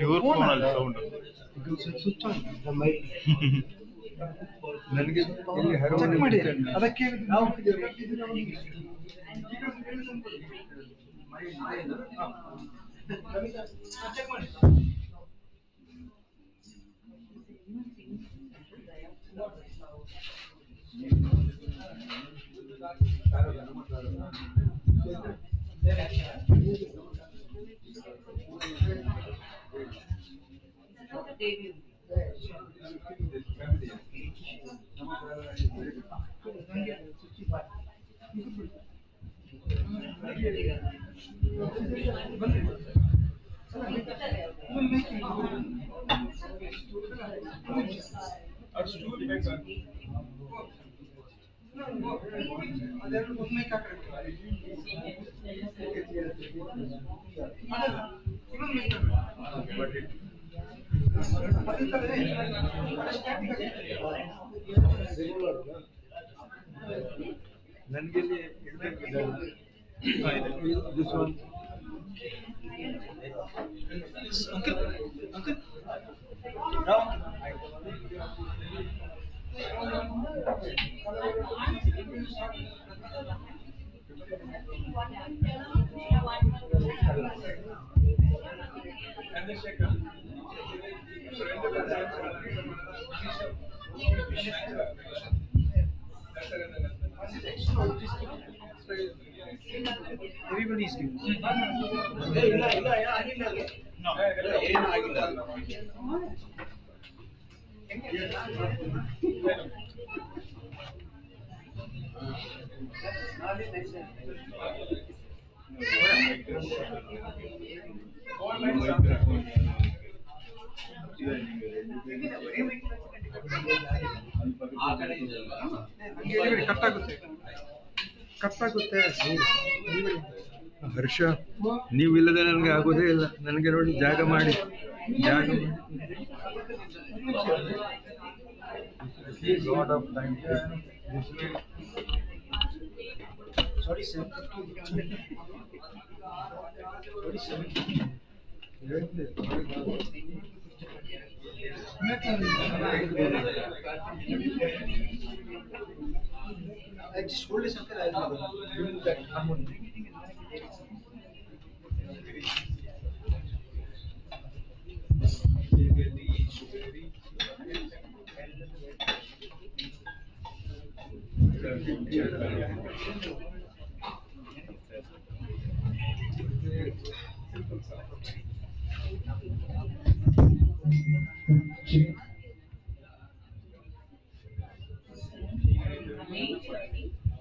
ಇವ್ರ ಫೋನ್ ಅಲ್ಲಿ ಸೌಂಡ್ ನನಗೆ ಇಲ್ಲಿ ಚೆಕ್ ಮಾಡಿ ಅದಕ್ಕೆ ನನಗೆ this one uncle uncle everybody is giving. ಕಟ್ಟಾಗುತ್ತೆ ಕಟ್ಟಾಗುತ್ತೆ ಹರ್ಷ ನೀವಿಲ್ಲದೆ ನನಗೆ ಆಗೋದೇ ಇಲ್ಲ ನನಗೆ ನೋಡಿ ಜಾಗ ಮಾಡಿ ಜಾಗ lot of time sorry sir I just hold this until I'll remove that harmony.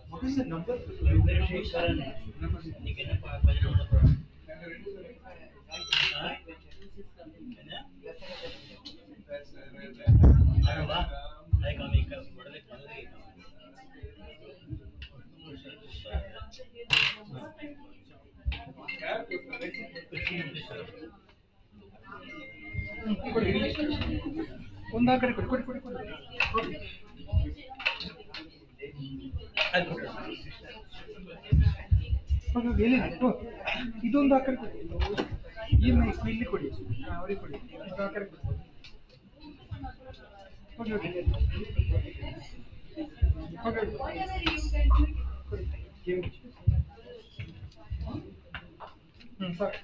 What is the number? ಒಂದು ಆ ಕಡೆ ಕೊಡಿ ಕೊಡಿ ಕೊಡಿ ಕೊಡಿ ಇದೊಂದು ಆ ಕಡೆ ಕೊಡಿ ಈ ಇಲ್ಲಿ ಕೊಡಿ ಅವ್ರಿಗೆ ಕೊಡಿ ಇದು ಆ ಕಡೆ ಕೊಡಿ okay okay sir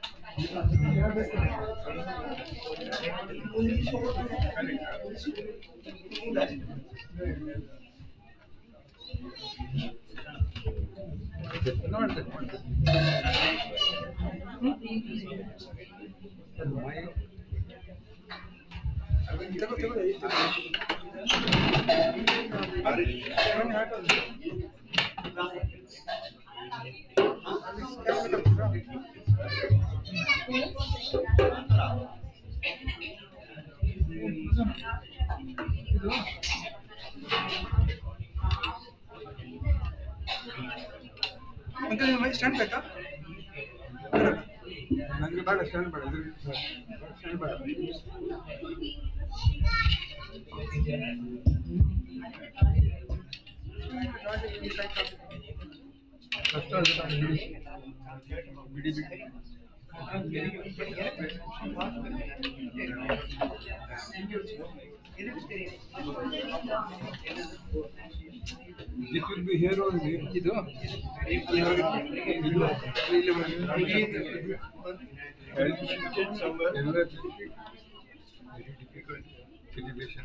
uncle stand ಬೇಕಾ ನಂಗೆ ಬೇಡ ಸ್ಟ್ಯಾಂಡ್ ಬೇಡ ಸ್ಟ್ಯಾಂಡ್ ಬೇಡ ಕಷ್ಟ ಆಗುತ್ತೆ ಬಿಡಿ ಬಿಡಿ This will be here only. ಇದು somewhere. Very difficult situation.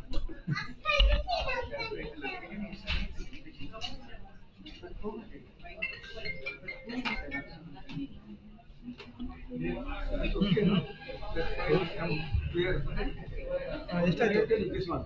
Okay, no? Clear. ಎಷ್ಟಾಯ್ತು this one.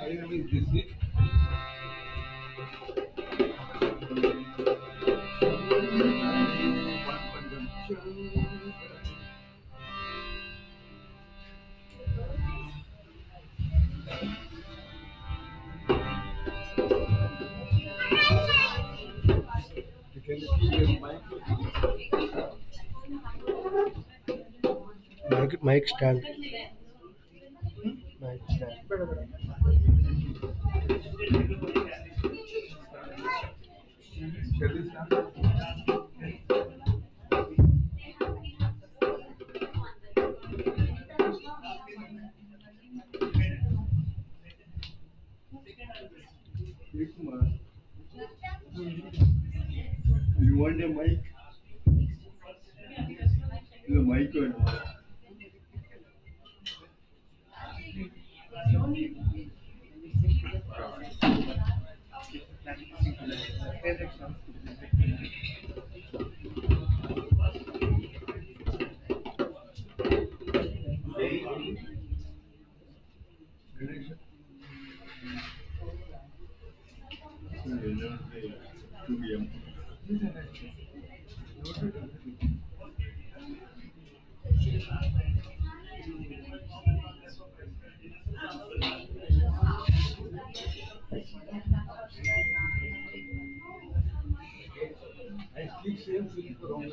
I mean this is you can keep your mic stand. Mic stand. Shall we start? You want a mic? The mic or not? Ganesh? 2 p.m. I keep saying things wrong.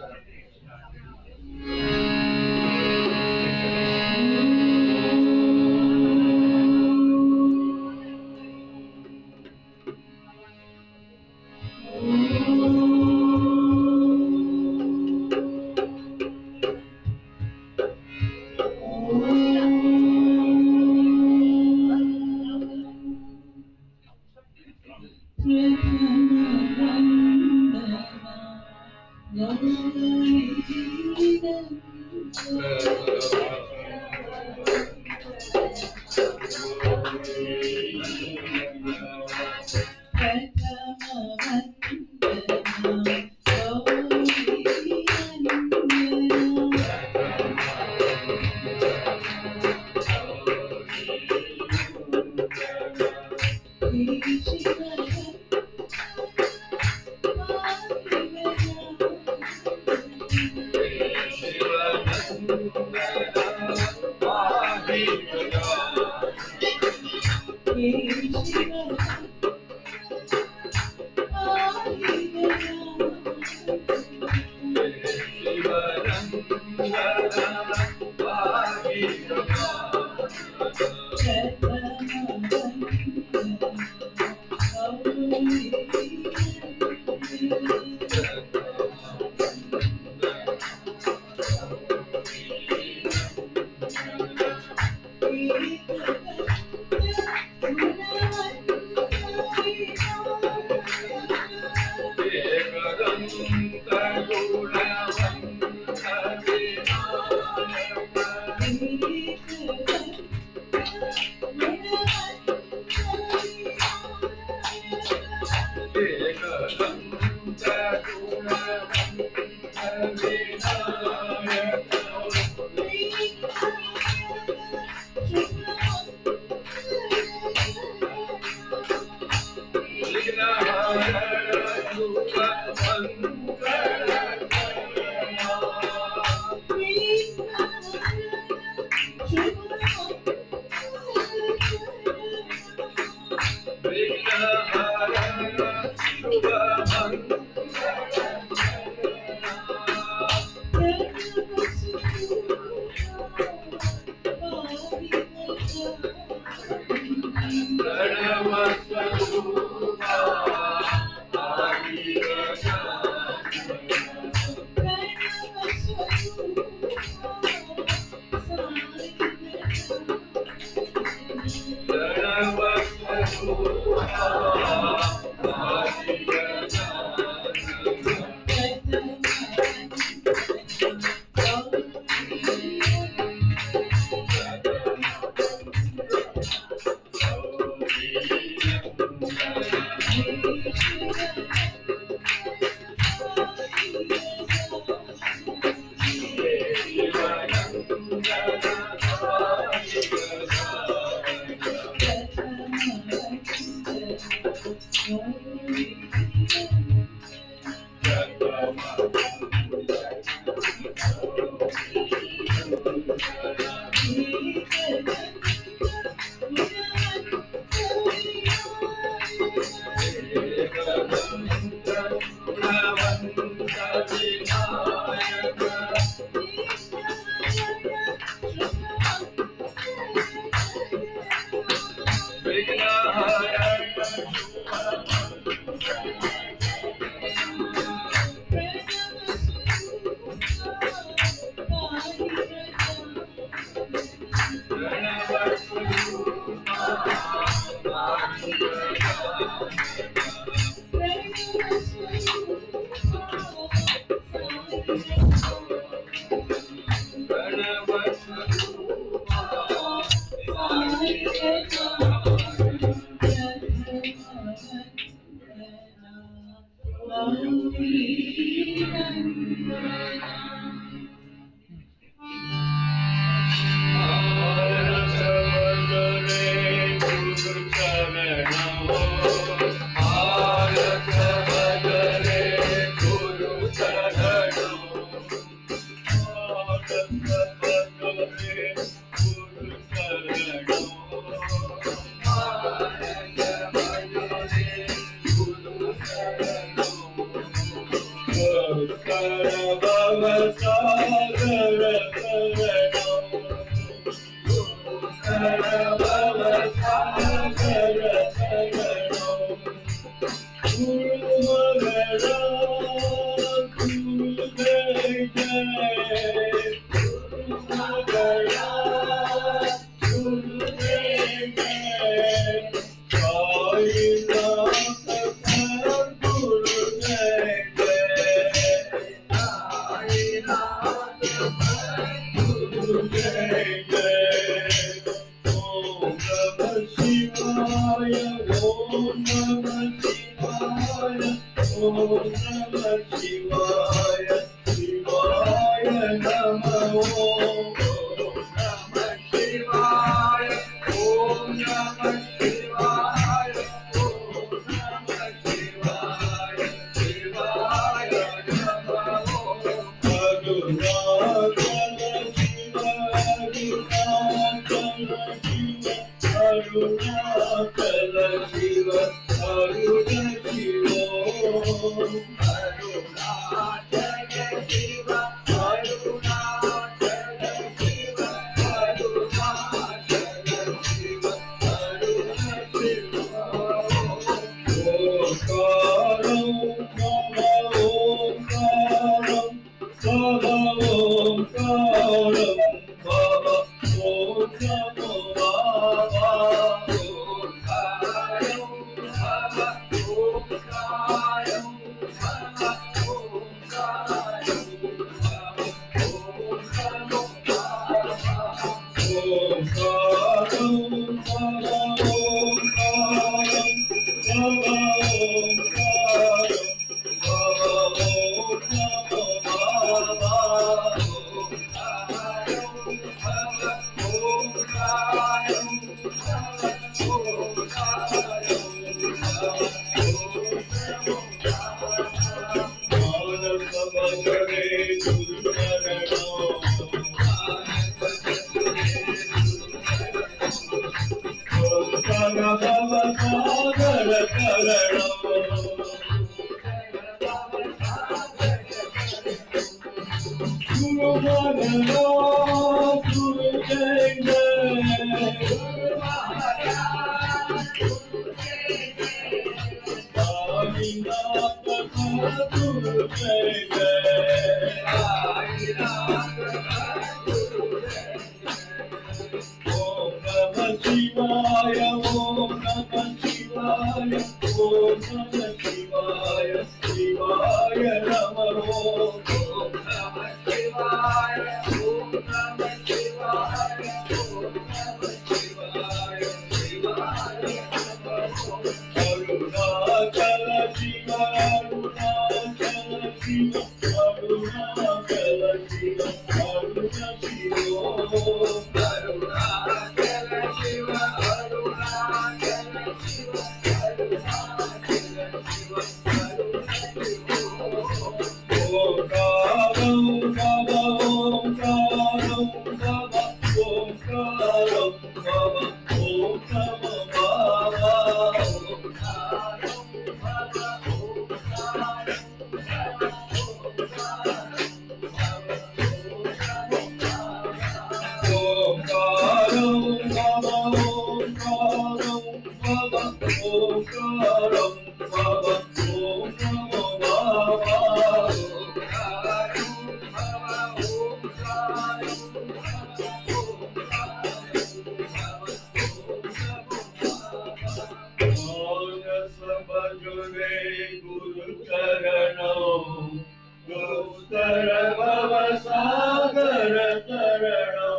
ಉತ್ತರ ಭವ ಸಾಗರ ತರಣೋ.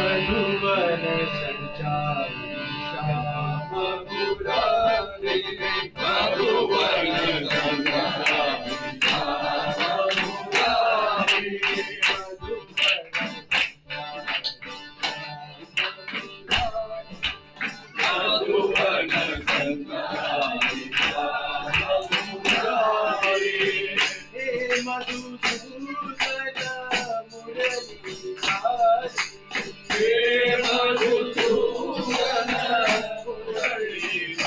मधुवन संचारी श्याम मुरारी मधुवन संचारी श्याम मुरारी मधुवन संचारी श्याम मुरारी हे मधुसूदन मुरली हे मधुसूदन मुरलीधारी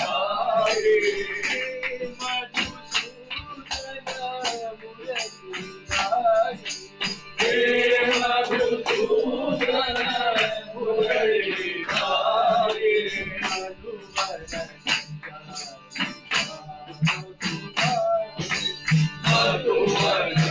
हे मधुसूदन मुरलीधारी हे मधुसूदन मुरलीधारी मधुवन